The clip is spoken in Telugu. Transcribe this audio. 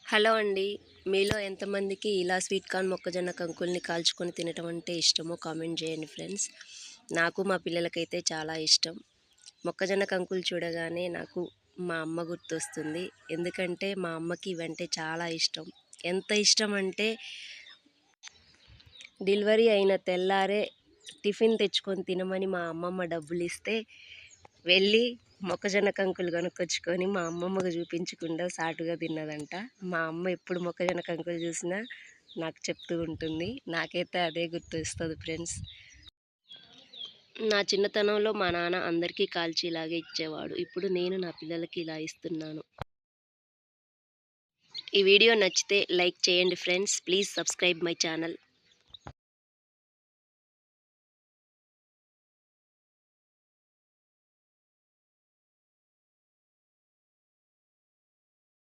హలో అండి. మీలో ఎంతమందికి ఇలా స్వీట్ కార్న్, మొక్కజొన్న కంకుల్ని కాల్చుకొని తినటం అంటే ఇష్టమో కామెంట్ చేయండి ఫ్రెండ్స్. నాకు మా పిల్లలకైతే చాలా ఇష్టం. మొక్కజొన్న కంకులు చూడగానే నాకు మా అమ్మ గుర్తొస్తుంది. ఎందుకంటే మా అమ్మకి ఇవంటే చాలా ఇష్టం. ఎంత ఇష్టం అంటే డెలివరీ అయిన తెల్లారే టిఫిన్ తెచ్చుకొని తినమని మా అమ్మమ్మ డబ్బులిస్తే వెళ్ళి మొక్కజొన్న కంకులు కొనుక్కొచ్చుకొని మా అమ్మమ్మకు చూపించకుండా సాటుగా తిన్నదంట. మా అమ్మ ఎప్పుడు మొక్కజొన్న కంకులు చూసినా నాకు చెప్తూ ఉంటుంది. నాకైతే అదే గుర్తొస్తుంది ఫ్రెండ్స్. నా చిన్నతనంలో మా నాన్న అందరికీ కాల్చి ఇలాగే ఇచ్చేవాడు. ఇప్పుడు నేను నా పిల్లలకి ఇలా ఇస్తున్నాను. ఈ వీడియో నచ్చితే లైక్ చేయండి friends. Please subscribe my channel.